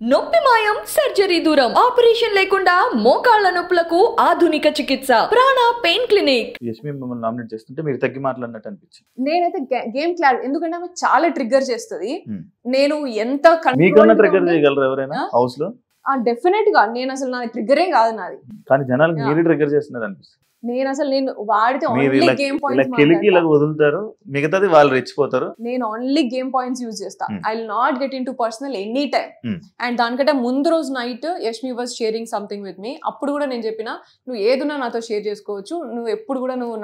నొప్పి మాయం సర్జరీ దూరం ఆపరేషన్ లేకుండా మోకాళ్ల నొప్పులకు ఆధునిక చికిత్స ప్రాణ పెయిన్ క్లినిక్. యష్మి మిమ్మల్ని నామినేట్ చేస్తుంటే మీరు తగ్గి మాట్లాడినట్టు అనిపించింది. నేనైతే గేమ్ క్లారిటీ ఎందుకంటే ఆమె చాలా ట్రిగ్గర్ చేస్తుంది. నేను ఎంత మీకన్నా ట్రిగ్గర్ చేయగలరు ఎవరైనా హౌస్ లో? డెఫినెట్ గా నేను అసలు నా ట్రిగ్గరే కాదు నాది, కానీ జనాలకు మీరే ట్రిగ్గర్ చేస్తున్నారు అనిపిస్తుంది. నేను వాడితే ఓన్లీ గేమ్ పాయింట్స్ వదులుతారు, మిగతాది వాళ్ళు రెచ్చిపోతారు. నేను ఓన్లీ గేమ్ పాయింట్స్ యూజ్ చేస్తా. I will not get into personal any time. And దానికంటే ముందు రోజు night Yashmi was sharing something with me. అప్పుడు కూడా నేను చెప్పిన, నువ్వు ఏదున్నా నాతో షేర్ చేసుకోవచ్చు, నువ్వు ఎప్పుడు కూడా నువ్వు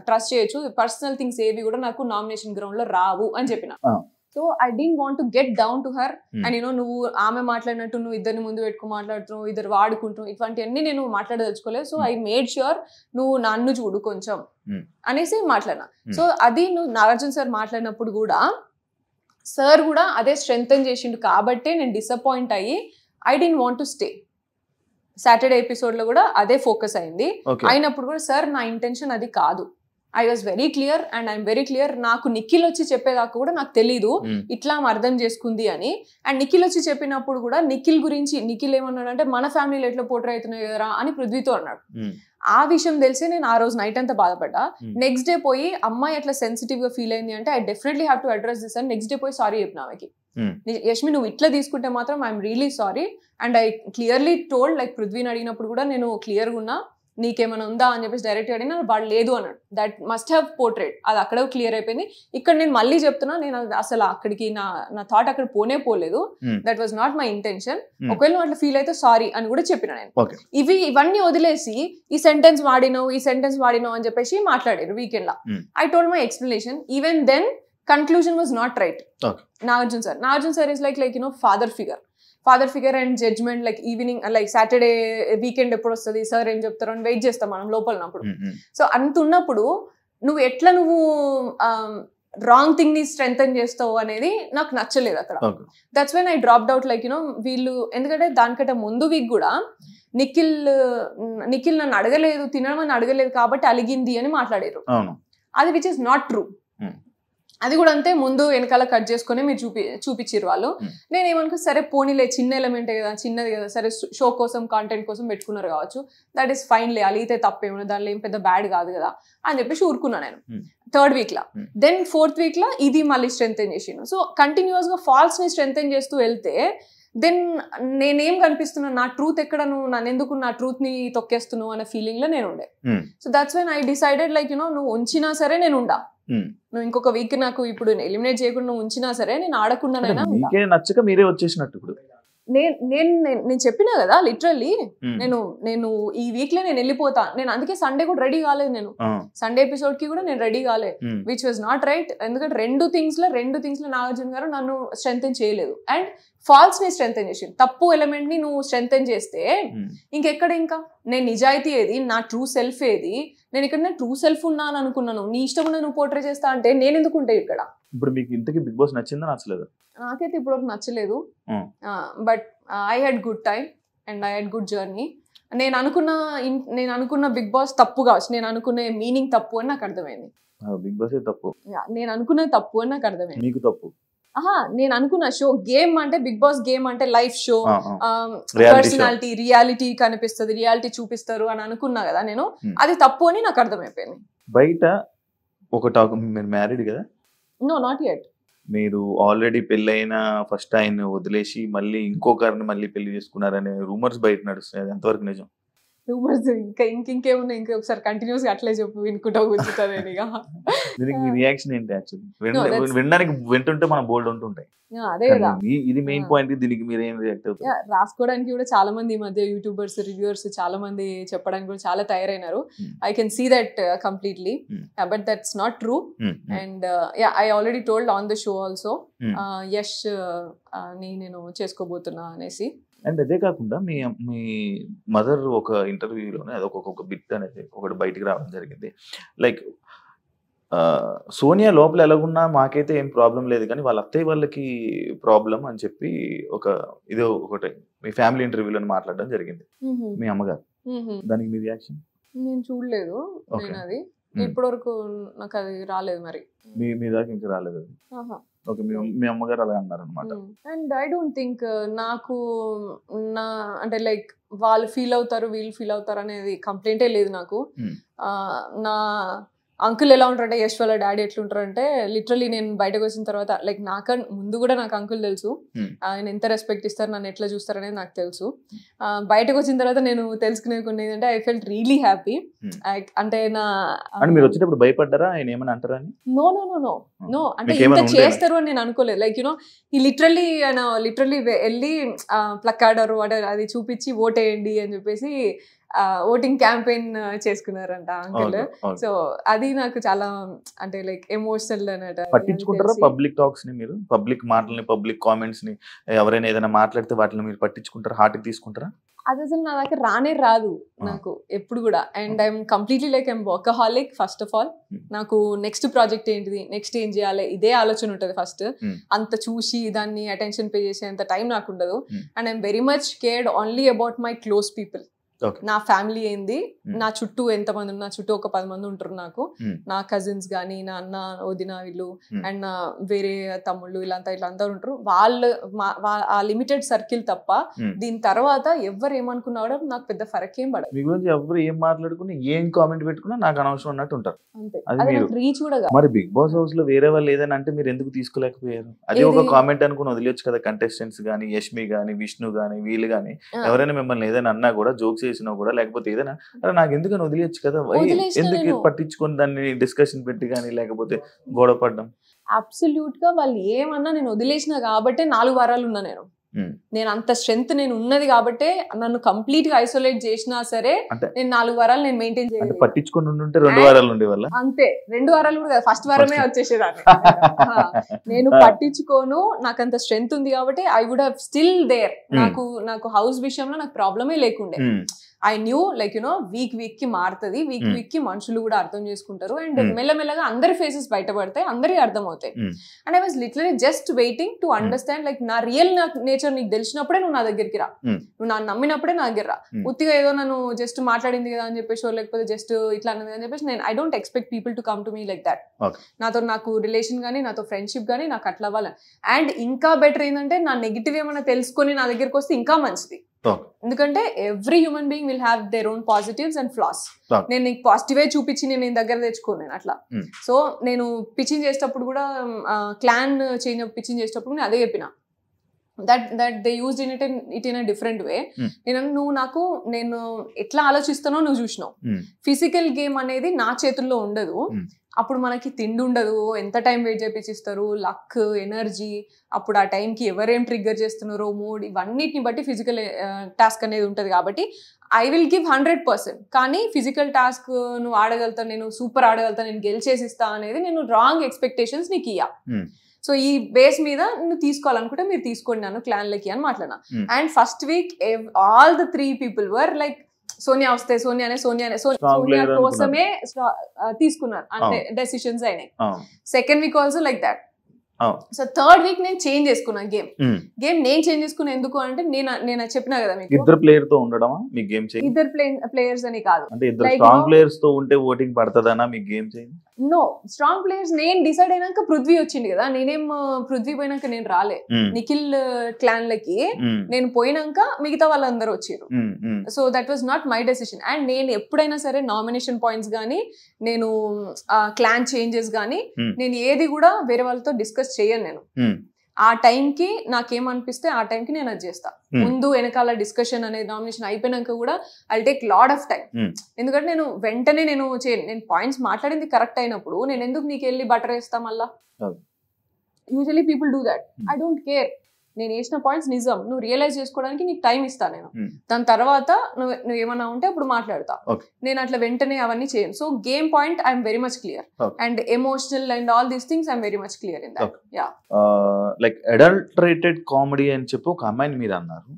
ట్రస్ట్ చేయొచ్చు, పర్సనల్ థింగ్స్ ఏవి కూడా నాకు నామినేషన్ గ్రౌండ్ లో రావు అని చెప్పిన. So I don't want to get down to her. And నువ్వు ఆమె మాట్లాడినట్టు నువ్వు ఇద్దరిని ముందు పెట్టుకుని మాట్లాడుతున్నావు, ఇద్దరు వాడుకుంటున్నావు, ఇటువంటివన్నీ నేను మాట్లాడదలుచుకోలేదు. సో ఐ మేడ్ ష్యూర్ నువ్వు నన్ను చూడు కొంచెం అనేసి మాట్లాడినా. సో అది నువ్వు నాగార్జున సార్ మాట్లాడినప్పుడు కూడా సార్ కూడా అదే స్ట్రెంగ్తన్ చేసిండు కాబట్టి నేను డిసప్పాయింట్ అయ్యి I don't want to stay. Saturday episode లో కూడా అదే ఫోకస్ అయింది. అయినప్పుడు కూడా సార్ నా ఇంటెన్షన్ అది కాదు. I was very clear and I'm very clear. నాకు నిఖిల్ వచ్చి చెప్పేదాకా కూడా నాకు తెలీదు ఇట్లా అర్థం చేసుకుంది అని. అండ్ నిఖిల్ వచ్చి చెప్పినప్పుడు కూడా నిఖిల్ గురించి నిఖిల్ ఏమన్నాడు అంటే, మన ఫ్యామిలీలో ఎట్లా పోర్ట్రే అవుతున్నాయి కదరా అని పృథ్వీతో అన్నాడు. ఆ విషయం తెలిసి నేను ఆ రోజు నైట్ అంతా బాధపడ్డా. నెక్స్ట్ డే పోయి అమ్మాయి అట్లా సెన్సిటివ్ గా ఫీల్ అయింది అంటే I definitely have to address this అని నెక్స్ట్ డే పోయి సారీ చెప్పిన ఆమెకి. యష్మి నువ్వు ఇట్లా తీసుకుంటే మాత్రం I'm really sorry. And I clearly told, like పృథ్వీని అడిగినప్పుడు కూడా నేను క్లియర్గా ఉన్నా, నీకేమైనా ఉందా అని చెప్పేసి డైరెక్ట్ అడిగినా వాడు లేదు అన్నాడు. That must have portrait. అది అక్కడే క్లియర్ అయిపోయింది. ఇక్కడ నేను మళ్ళీ చెప్తున్నా, నేను అసలు అక్కడికి నా థాట్ అక్కడ పోలేదు. That was not my intention. ఒకవేళ నువ్వు అట్లా ఫీల్ అయితే సారీ అని కూడా చెప్పిన నేను. ఇవన్నీ వదిలేసి ఈ సెంటెన్స్ వాడినావు అని చెప్పేసి మాట్లాడారు వీకెండ్ లా. I told my explanation. Even then conclusion was not right. Nagarjuna sir is like father figure and judgement. Like evening, like Saturday weekend ఎప్పుడు వస్తుంది, సార్ ఏం చెప్తారు అని వెయిట్ చేస్తాం మనం లోపలన్నప్పుడు. సో అంత ఉన్నప్పుడు నువ్వు ఎట్లా రాంగ్ థింగ్ ని స్ట్రెంగ్తన్ చేస్తావు అనేది నాకు నచ్చలేదు అక్కడ. That's when I dropped out. Like వీళ్ళు, ఎందుకంటే దానికంటే ముందు వీక్ కూడా నిఖిల్ నన్ను అడగలేదు, తినడం అడగలేదు కాబట్టి అలిగింది అని మాట్లాడారు. అది విచ్ ఇస్ నాట్ ట్రూ. అది కూడా అంతే, ముందు వెనకాల కట్ చేసుకుని మీరు చూపించారు వాళ్ళు. నేనేమనుకో సరే పోనీలే, చిన్న ఎలిమెంటే కదా, చిన్నది కదా, సరే షో కోసం కాంటెంట్ కోసం పెట్టుకున్నారు కావచ్చు, దట్ ఈస్ ఫైన్ లే, అలిగితే తప్పేమో, దానిలో ఏం పెద్ద బ్యాడ్ కాదు కదా అని చెప్పేసి ఊరుకున్నా నేను. థర్డ్ వీక్ లా, దెన్ ఫోర్త్ వీక్ లా ఇది మళ్ళీ స్ట్రెంగ్తన్ చేసిండు. సో కంటిన్యూస్ గా ఫాల్స్ ని స్ట్రెంగ్తన్ చేస్తూ వెళ్తే దెన్ నేనేం కనిపిస్తున్నా, నా ట్రూత్ ఎక్కడ, నువ్వు నన్ను ఎందుకు నా ట్రూత్ ని తొక్కేస్తున్నావు అనే ఫీలింగ్ లో నేను ఉండే. So that's when I decided like నువ్వు ఉంచినా సరే నేను ఉండా, నువ్వు ఇంకొక వీక్ నాకు ఇప్పుడు ఎలిమినేట్ చేయకుండా నువ్వు ఉంచినా సరే నేను ఆడకుండానైనా. నచ్చక మీరే వచ్చేసినట్టు నేను చెప్పినా కదా లిటరల్లీ, నేను ఈ వీక్ లో నేను వెళ్ళిపోతా. నేను అందుకే సండే కూడా రెడీ కాలేదు. నేను సండే ఎపిసోడ్ కి కూడా నేను రెడీ కాలే, విచ్ వాజ్ నాట్ రైట్. ఎందుకంటే రెండు థింగ్స్ లో నాగార్జున గారు నన్ను స్ట్రెంగ్తన్ చేయలేదు అండ్ ఫాల్స్ ని స్ట్రెంగ్తన్ చేసి, తప్పు ఎలిమెంట్ ని నువ్వు స్ట్రెంగ్తన్ చేస్తే ఇంకెక్కడ, ఇంకా నేను నిజాయితీ ఏది, నా ట్రూ సెల్ఫ్ ఏది, నేను ఇక్కడ నా ట్రూ సెల్ఫ్ ఉన్నాను అనుకున్నాను, నీ ఇష్టం నువ్వు పోర్ట్రే చేస్తా అంటే నేను ఎందుకు ఉంటాయి ఇక్కడ. ఇప్పుడు మీకు ఇంతకీ బిగ్ బాస్ నచ్చిందా నచ్చలేదు? నాకైతే ఇప్పుడు నచ్చలేదు. But I had good time and I had good journey. నేను అనుకున్న బిగ్ బాస్ తప్పు కావచ్చు, నేను అనుకునే మీనింగ్ తప్పు అని నాకు అర్థమైంది. బిగ్ బాస్ తప్పు, నేను అనుకున్నది తప్పు అని నాకు అర్థమైంది. మీకు తప్పు? నేను అనుకున్న షో గేమ్ అంటే బిగ్ బాస్ గేమ్ అంటే లైఫ్ షో, పర్సనాలిటీ, రియాలిటీ కనిపిస్తుంది, రియాలిటీ చూపిస్తారు అని అనుకున్నా కదా నేను. అది తప్పు అని నాకు అర్థమైపోయింది. బయట ఒక టాక్, మీరు మ్యారీడ్ కదా? No, not yet. మీరు ఆల్రెడీ పెళ్ళైన ఫస్ట్ ఆయన వదిలేసి మళ్ళీ ఇంకొకరిని మళ్ళీ పెళ్లి చేసుకున్నారనే రూమర్స్ బయట నడుస్తున్నాయి, ఎంతవరకు నిజం? రూమర్స్ ఇంకేమున్నా, ఇంకొకసారి కంటిన్యూస్ గా అట్లే చెప్పు, వినుకుంటా కూర్చుంటుంది. దీనికి మీ రియాక్షన్ ఏంటి? యాక్చువల్లీ వినడానికి వింటుంటే మనం బోల్డ్ ఉంటుంటాయి, అదే కదా ఇది మెయిన్ పాయింట్. దీనికి మీరు ఏం రియాక్ట్ అవుతారు? రాసుకోవడానికి కూడా చాలా మంది ఈ మధ్య యూట్యూబర్స్, రివ్యూవర్స్ చాలా మంది చెప్పడానికి కూడా చాలా తయారైనారు. I can see that completely, but that's not true. And I already told on the show also, Yash ని నేను చేసుకోబోతున్నా అనేసి. అండ్ అదే కాకుండా మీ మదర్ ఒక ఇంటర్వ్యూలోనే అదొక బిట్ అనేది ఒకటి బయటికి రావడం జరిగింది. లైక్ సోనియా లోపల ఎలాగున్నా మాకైతే ఏం ప్రాబ్లం లేదు, కానీ వాళ్ళ అత్తయ్య వాళ్ళకి ప్రాబ్లం అని చెప్పి ఒకటి మీ ఫ్యామిలీ ఇంటర్వ్యూలో మాట్లాడడం జరిగింది మీ అమ్మగారు. దానికి మీ రియాక్షన్? నేను చూడలేదు, నేను అది ఇప్పటి వరకు నాకు అది రాలేదు. మరి మీ దాకా ఇంకా రాలేదు? ఓకే, మీ అమ్మగారు అలా అన్నారు అనమాట. అండ్ ఐ డోంట్ థింక్ నాకు అంటే లైక్ వాళ్ళు ఫీల్ అవుతారు వీళ్ళు ఫీల్ అవుతారు అనేది కంప్లైంటే లేదు నాకు. నా అంకుల్ ఎలా ఉంటారంటే యశ్ వాళ్ళ డాడీ ఎట్లుంటారంటే లిటరలీ నేను బయటకు వచ్చిన తర్వాత లైక్ ముందు కూడా నాకు అంకుల్ తెలుసు, ఆయన ఎంత రెస్పెక్ట్ ఇస్తారు, నన్ను ఎట్లా చూస్తారు అనేది నాకు తెలుసు. బయటకు వచ్చిన తర్వాత నేను తెలుసుకునే కొన్ని ఏంటంటే ఐ ఫెల్ట్ రియలీ హ్యాపీ. అంటే మీరు వచ్చేటప్పుడు భయపడ్డారా ఆయన ఏమని అంటారని? No no no no no అంటే ఇంత చేస్తారు అని నేను అనుకోలేదు. లైక్ యూనో ఈ లిటరలీ వెళ్ళి ప్లకార్డ్ అది చూపించి ఓట్ వేయండి అని చెప్పేసి ఓటింగ్ క్యాంపెయిన్ చేసుకున్నారంట అంకుల్. సో అది నాకు చాలా అంటే లైక్ ఎమోషనల్ అన్నట్టు. పట్టించుకుంటారా పబ్లిక్ టాక్స్ ని మీరు? పబ్లిక్ మాటల్ని, పబ్లిక్ కామెంట్స్ ని ఎవరైనా ఏదైనా మాట్లాడితే వాటిని మీరు పట్టించుకుంటారా, హార్ట్ కి తీసుకుంటారా? అది అసలు నా దగ్గర రానే రాదు నాకు ఎప్పుడు కూడా. And I'm completely like I'm workaholic. First of all నాకు నెక్స్ట్ ప్రాజెక్ట్ ఏంటిది, నెక్స్ట్ ఏం చేయాలి, ఇదే ఆలోచన ఉంటుంది ఫస్ట్. అంత చూసి దాన్ని అటెన్షన్ పే చేసేంత టైం నాకు ఉండదు. And I'm very much cared only about my close people. నా ఫ్యామిలీ ఏంది, నా చుట్టూ ఎంతమంది ఉన్నా, చుట్టూ ఒక 10 మంది ఉంటారు నాకు. నా కజిన్స్ గానీ, నా అన్న వదిన వీళ్ళు అండ్ నా వేరే తమ్ముళ్ళు ఇట్లా అందరూ ఉంటారు. వాళ్ళు ఆ లిమిటెడ్ సర్కిల్ తప్ప దీని తర్వాత ఎవరు ఏమనుకున్నా కూడా నాకు పెద్ద ఫరక్ ఏం పడదు. మీ గురించి ఎవరు ఏం మాట్లాడుకున్నా, ఏం కామెంట్ పెట్టుకున్నా నాకు అనవసరం అన్నట్టు ఉంటారు. అంతే, రీచ్ కూడా. మరి బిగ్ బాస్ హౌస్ లో వేరే వాళ్ళు ఏదైనా అంటే మీరు ఎందుకు తీసుకోలేకపోయారు? అది ఒక కామెంట్ అనుకుని వదిలేచ్చు కదా. కంటెస్టెంట్స్ గానీ, యష్మి గానీ, విష్ణు గానీ, వీళ్ళు గానీ ఎవరైనా మిమ్మల్ని ఏదైనా అన్నా కూడా, జోక్స్ చేసినా కూడా, లేకపోతే ఏదైనా నాకు ఎందుకని వదిలేయచ్చు కదా, ఎందుకు పట్టించుకొని దాన్ని డిస్కషన్ పెట్టి కానీ లేకపోతే గొడవ పడ్డం? అబ్సల్యూట్ గా వాళ్ళు ఏమన్నా నేను వదిలేసిన కాబట్టే 4 వారాలు ఉన్నా నేను అంత స్ట్రెంత్ నేను ఉన్నది కాబట్టి నన్ను కంప్లీట్ గా ఐసోలేట్ చేసినా సరే నేను 4 వారాలు నేను మెయింటైన్ చేయాలి. పట్టించుకొని ఉంటే 2 వారాలు ఉండేవాళ్ళ. అంతే, 2 వారాలు కూడా ఫస్ట్ వారమే వచ్చేసేదాన్ని. నేను పట్టించుకోను, నాకు అంత స్ట్రెంత్ ఉంది కాబట్టి I would have still there. నాకు హౌస్ విషయంలో నాకు ప్రాబ్లమే లేకుండే. I knew like you know week కి మారుతుంది, వీక్ కి మనుషులు కూడా అర్థం చేసుకుంటారు. అండ్ మెల్లమెల్లగా అందరి ఫేసెస్ బయటపడతాయి, అందరికి అర్థం అవుతాయి. And I was literally just waiting to understand like నా రియల్ నేచర్ నీకు తెలిసినప్పుడే నువ్వు నా దగ్గరికి రా, నువ్వు నా నమ్మినప్పుడే నా దగ్గర రా. ఉత్తిగా ఏదో నన్ను జస్ట్ మాట్లాడింది కదా అని చెప్పేసి, లేకపోతే జస్ట్ ఇట్లా అన్నది అని చెప్పేసి నేను I don't expect people to come to me like that. నాకు రిలేషన్ కానీ, నాతో ఫ్రెండ్షిప్ కానీ నాకు అట్లా అవ్వాలి. అండ్ ఇంకా బెటర్ ఏంటంటే నా నెగిటివ్ ఏమైనా తెలుసుకొని నా దగ్గరికి వస్తే ఇంకా మంచిది. ఎందుకంటే every human being will have their own positives and floss. నేను నీకు పాజిటివే చూపించి నేను దగ్గర తెచ్చుకోను నేను అట్లా. సో నేను పిచ్చింగ్ చేసేటప్పుడు కూడా, క్లాన్ చేంజ్ పిచ్చింగ్ చేసేటప్పుడు నేను అదే చెప్పిన, that they used it in a different way. నేను ఎట్లా ఆలోచిస్తానో నువ్వు చూసినావు. ఫిజికల్ గేమ్ అనేది నా చేతుల్లో ఉండదు. అప్పుడు మనకి తిండి ఉండదు, ఎంత టైం వెయిట్ చేపిస్తారు, లక్, ఎనర్జీ, అప్పుడు ఆ టైంకి ఎవరేం ట్రిగ్గర్ చేస్తున్నారో, మూడ్, ఇవన్నిటిని బట్టి ఫిజికల్ టాస్క్ అనేది ఉంటుంది. కాబట్టి ఐ విల్ గివ్ 100%. కానీ ఫిజికల్ టాస్క్ నువ్వు ఆడగలుగుతా, నేను సూపర్ ఆడగలుగుతా, నేను గెలిచేసిస్తా అనేది నేను రాంగ్ ఎక్స్పెక్టేషన్స్ నీకు ఇయ్యా. సో ఈ బేస్ మీద నువ్వు తీసుకోవాలనుకుంటే మీరు తీసుకోండి నన్ను క్లాన్లకి అని మాట్లాడినా. And first week all the 3 people were like Sonia వస్తే సోనియా కోసమే తీసుకున్నారు, అంటే డెసిషన్స్ అయినాయి. Second week also like that. So third week నేను చేంజ్ చేసుకున్నా గేమ్ నేను చేంజ్ చేసుకున్నా. ఎందుకు అంటే నేను చెప్పినా కదా మీకు, ఇద్దరు ప్లేయర్ తో ఉండడమా మీ గేమ్ చేంజ్? ఇద్దరు ప్లేయర్స్ అని కాదు, అంటే ఇద్దరు స్ట్రాంగ్ ప్లేయర్స్ తో ఉంటే ఓటింగ్ పడతదనా మీ game change? No, strong players నేను డిసైడ్ అయినాక పృథ్వీ వచ్చింది కదా, నేనేం పృథ్వీ పోయినాక నేను రాలే. నిఖిల్ క్లాన్లకి నేను పోయినాక మిగతా వాళ్ళందరూ వచ్చారు. So that was not my decision. And నేను ఎప్పుడైనా సరే నామినేషన్ పాయింట్స్ కానీ, నేను క్లాన్ చేంజెస్ కానీ, నేను ఏది కూడా వేరే వాళ్ళతో డిస్కస్ చేయను. నేను ఆ టైంకి నాకేమనిపిస్తే ఆ టైంకి నేను అది చేస్తా. ముందు వెనకాల డిస్కషన్ అనేది నామినేషన్ అయిపోయినాక కూడా I take lot of time. ఎందుకంటే నేను వెంటనే నేను పాయింట్స్ మాట్లాడింది కరెక్ట్ అయినప్పుడు నేను ఎందుకు నీకు వెళ్ళి బటర్ వేస్తా మళ్ళా? Usually people do that. I don't care. నేను వేసిన పాయింట్స్ నిజం, నువ్వు రియలైజ్ చేసుకోవడానికి నీకు టైం ఇస్తా నేను. దాని తర్వాత నువ్వు ఏమన్నా ఉంటే అప్పుడు మాట్లాడతా. నేను అట్లా వెంటనే అవన్నీ చేయను. So game point I'm very much clear. And emotional and all these things I'm very much clear in that. Yeah, like adulterated comedy అని చెప్పి ఒక అమ్మాయిని మీరు అన్నారు.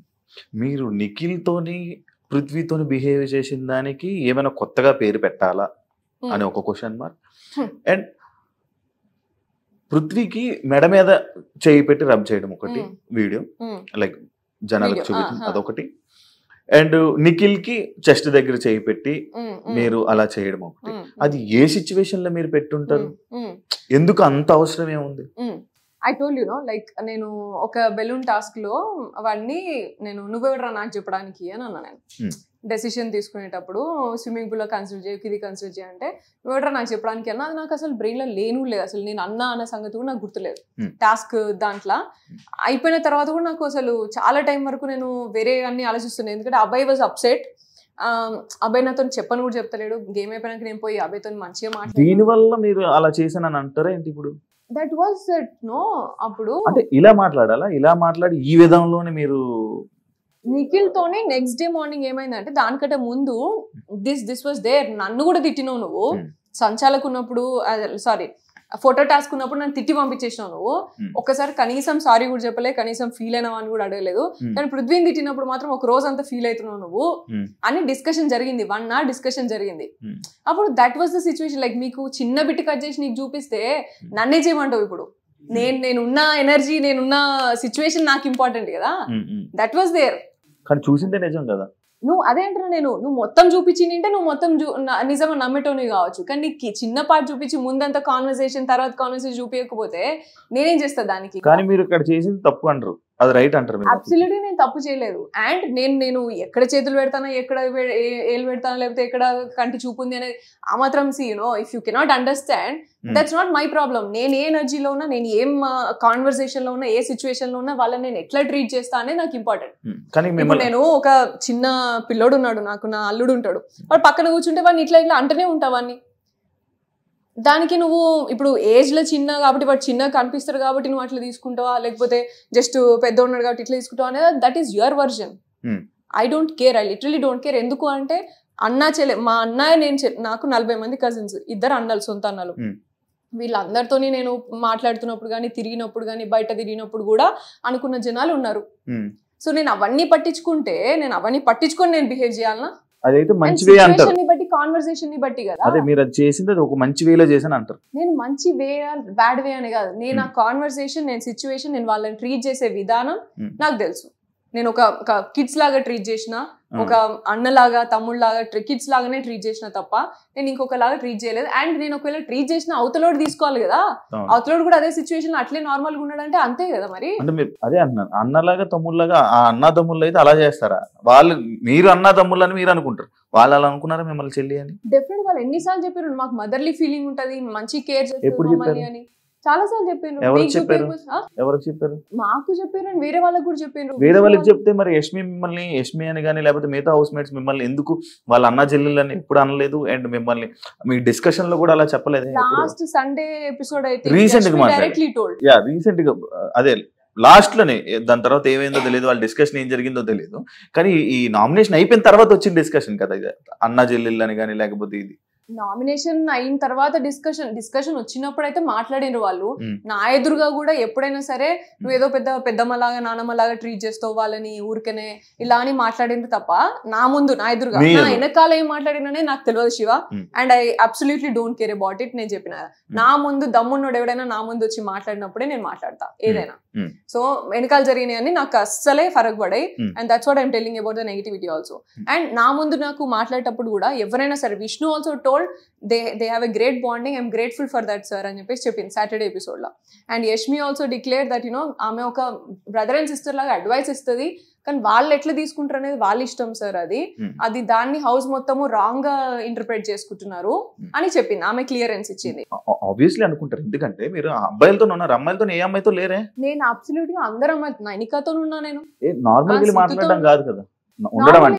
మీరు నిఖిల్ తోని పృథ్వీతోని బిహేవ్ చేసిన దానికి ఏమైనా కొత్తగా పేరు పెట్టాలా అని ఒక క్వశ్చన్ మార్క్. అండ్ పృథ్వీకి మెడ మీద చేయి పెట్టి రబ్ చేయడం ఒకటి వీడియో, లైక్ జనాలకు చూపించడం అదొకటి. అండ్ నిఖిల్ కి చెస్ట్ దగ్గర చేయి పెట్టి మీరు అలా చేయడం ఒకటి. అది ఏ సిచ్యువేషన్ లో మీరు పెట్టుంటారు? ఎందుకు అంత అవసరం ఏముంది? I told you know like నేను ఒక బెలూన్ టాస్క్ లో వాడిని నేను నువ్వెవడరా నాకు చెప్పడానికి అని అన్నా నేను డెసిషన్ తీసుకునేటప్పుడు స్విమ్మింగ్ పూల్ లో కన్సిడర్ చేయ ఇది కన్సిడర్ చేయంటే నువ్వెవడరా నాకు చెప్పడానికి అన్నా అది నాకు అసలు బ్రెయిన్ లో లేను లేదు అసలు నేను అన్నా అన్న సంగతి కూడా నాకు గుర్తులేదు టాస్క్ దాంట్లో అయిపోయిన తర్వాత కూడా నాకు అసలు చాలా టైం వరకు నేను వేరే అన్ని ఆలోచిస్తున్నాను ఎందుకంటే అబ్బాయి వాజ్ అప్సెట్ అబ్బాయి నాతో చెప్పని కూడా చెప్తలేడు గేమ్ అయిపోయినాక నేను పోయి అబ్బాయితో మంచిగా మాట్లాడు దీని వల్ల మీరు అలా చేశానని అంటారా ఏంటి ఇప్పుడు దట్ వాస్ ఇట్ నో అప్పుడు అంటే ఇలా మాట్లాడాలా ఇలా మాట్లాడి ఈ విధంలోనే మీరు నిఖిల్ తోనే నెక్స్ట్ డే మార్నింగ్ ఏమైందంటే దానికంటే ముందు దిస్ వాస్ దేర్ నన్ను కూడా తిట్టినావు నువ్వు సంచాలకు ఉన్నప్పుడు సారీ ఫోటో టాస్క్ ఉన్నప్పుడు నన్ను తిట్టి పంపించేసినావు నువ్వు ఒక్కసారి కనీసం సారీ కూడా చెప్పలే కనీసం ఫీల్ అయినావు అని కూడా అడగలేదు కానీ పృథ్వీని తిట్టినప్పుడు మాత్రం ఒక రోజు అంతా ఫీల్ అవుతున్నావు నువ్వు అని డిస్కషన్ జరిగింది 1 hour డిస్కషన్ జరిగింది అప్పుడు that was the situation like మీకు చిన్న బిట్ కట్ చేసి నీకు చూపిస్తే నన్నే చేయమంటావు ఇప్పుడు నేనున్న ఎనర్జీ నేనున్న సిచ్యువేషన్ నాకు ఇంపార్టెంట్ కదా దట్ వాస్ దేర్ కానీ చూసిందే నిజం కదా నువ్వు అదే అంటున్నా నువ్వు మొత్తం చూపించింటే నువ్వు మొత్తం నిజంగా నమ్మేటోని కావచ్చు కానీ నీకు చిన్న పార్ట్ చూపించి ముందంతా కాన్వర్సేషన్ తర్వాత కాన్వర్సేషన్ చూపించకపోతే నేనేం చేస్తా దానికి కానీ మీరు ఇక్కడ చేసింది తప్పు అంటారు అది రైట్ అంటారు అబ్సల్యూట్లీ నేను తప్పు చేయలేదు అండ్ నేను ఎక్కడ చేతులు పెడతానా ఎక్కడ ఏలు పెడతానా లేకపోతే ఎక్కడ కంటి చూపు ఉంది అనేది ఆ మాత్రం see if you cannot understand that's not my problem నేను ఏ ఎనర్జీలో ఉన్నా నేను ఏం కాన్వర్సేషన్ లో ఉన్నా ఏ సిచ్యువేషన్ లో ఉన్నా వాళ్ళని నేను ఎట్లా ట్రీట్ చేస్తా అనేది నాకు ఇంపార్టెంట్ నేను ఒక చిన్న పిల్లోడు ఉన్నాడు నాకు నా అల్లుడు ఉంటాడు వాడు పక్కన కూర్చుంటే వాడిని ఇట్లా ఇట్లా అంటనే ఉంటావాన్ని దానికి నువ్వు ఇప్పుడు ఏజ్ లో చిన్న కాబట్టి వాడు చిన్నగా కనిపిస్తారు కాబట్టి నువ్వు అట్లా తీసుకుంటావా లేకపోతే జస్ట్ పెద్ద ఉన్నాడు కాబట్టి ఇట్లా తీసుకుంటావా అనేది that is your version I don't care I literally don't care ఎందుకు అంటే అన్నా చెల్లె మా అన్నయ్య నేను నాకు 40 మంది కజిన్స్ 2 అన్నలు సొంత అన్నలు వీళ్ళందరితోని నేను మాట్లాడుతున్నప్పుడు కానీ తిరిగినప్పుడు కానీ బయట తిరిగినప్పుడు కూడా అనుకున్న జనాలు ఉన్నారు సో నేను అవన్నీ పట్టించుకొని నేను బిహేవ్ చేయాలన్నా అదైతే మంచి వే అంటారు బట్టి కాన్వర్సేషన్ ని బట్టి కదా అదే మీరు అది చేసింది అది ఒక మంచి వేలో చేశాను అంటారు నేను మంచి వే బ్యాడ్ వే అని కాదు నేను ఆ కాన్వర్సేషన్ నేను సిచ్యువేషన్ నేను వాళ్ళని ట్రీట్ చేసే విధానం నాకు తెలుసు నేను ఒక కిడ్స్ లాగా ట్రీట్ చేసిన ఒక అన్నలాగా తమ్ముళ్ళలాగా కిడ్స్ లాగానే ట్రీట్ చేసిన తప్ప నేను ఇంకొకలాగా ట్రీట్ చేయలేదు అండ్ నేను ఒకవేళ ట్రీట్ చేసిన అవతలోడు తీసుకోవాలి కదా అవతలోడు కూడా అదే సిచ్యువేషన్ అట్లే నార్మల్ గా ఉన్నాడంటే అంతే కదా మరి అంటే మీరు అదే అంటున్నారు అన్నలాగా తమ్ముళ్ళలాగా ఆ అన్న తమ్ముళ్ళు అయితే అలా చేస్తారా వాళ్ళు మీరు అన్న తమ్ముళ్ళు అని మీరు అనుకుంటారు వాళ్ళు అలా అనుకున్నారా మిమ్మల్ని చెల్లి అని డెఫినెట్ వాళ్ళు ఎన్నిసార్లు చెప్పారు మాకు మదర్లీ ఫీలింగ్ ఉంటది మంచి కేర్ చేస్తారు అని చాలా సార్లు చెప్పారు మాకు చెప్పారు వేరే వాళ్ళకి కూడా చెప్పారు వేరే వాళ్ళకి చెప్తే మరి యష్మి అని కానీ లేకపోతే మిగతా హౌస్ మేట్స్ మిమ్మల్ని ఎందుకు వాళ్ళ అన్న చెల్లెళ్ళని ఎప్పుడు అనలేదు అండ్ మిమ్మల్ని మీ డిస్కషన్ లో కూడా అలా చెప్పలేదు లాస్ట్ సండే ఎపిసోడ్ అయితే రీసెంట్ గా అదే లాస్ట్ లోనే దాని తర్వాత ఏమైందో తెలియదు వాళ్ళ డిస్కషన్ ఏం జరిగిందో తెలియదు కానీ ఈ నామినేషన్ అయిపోయిన తర్వాత వచ్చిన డిస్కషన్ కదా ఇది అన్న చెల్లెళ్ళని కానీ లేకపోతే ఇది నామినేషన్ అయిన తర్వాత డిస్కషన్ వచ్చినప్పుడు అయితే మాట్లాడినారు వాళ్ళు నా ఎదురుగా కూడా ఎప్పుడైనా సరే నువ్వు ఏదో పెద్దమ్మలాగా నానమ్మలాగా ట్రీట్ చేస్తావు వాళ్ళని ఊరికనే ఇలా అని మాట్లాడింది తప్ప నా ఎదురుగా నా వెనకాల ఏం మాట్లాడిననే నాకు తెలియదు Shiva and I absolutely don't care about it నేను చెప్పిన నా ముందు దమ్మున్నోడు ఎవడైనా నా ముందు వచ్చి మాట్లాడినప్పుడే నేను మాట్లాడతా ఏదైనా సో వెనకాల జరిగినాయని నాకు అస్సలే ఫరక్ పడాయి and that's what I'm telling about the negativity also and నా ముందు నాకు మాట్లాడేటప్పుడు కూడా ఎవరైనా సరే Vishnu also told they have a great bonding, I'm grateful for that sir అని చెప్పేసి చెప్పింది సాటర్డే ఎపిసోడ్ లో and Yashmi also declare that ఆమె ఒక బ్రదర్ అండ్ సిస్టర్ లాగా అడ్వైస్ ఇస్తుంది కానీ వాళ్ళు ఎట్లా తీసుకుంటారు అనేది వాళ్ళ ఇష్టం సార్ అది దాన్ని హౌస్ మొత్తము రాంగ్ గా ఇంటర్ప్రెట్ చేసుకుంటున్నారు అని చెప్పింది ఆమె క్లియరెన్స్ ఇచ్చింది ఆబ్వియస్లీ అనుకుంటారు ఎందుకంటే మీరు అబ్బాయిలతో ఉన్నారు అమ్మాయిలతో ఏ అమ్మాయితో లేరే నేను అబ్సల్యూట్ గా అందరు అమ్మాయి నైనికాతో ఉన్నా నేను నార్మల్ గా మాట్లాడడం కాదు కదా ఉండడం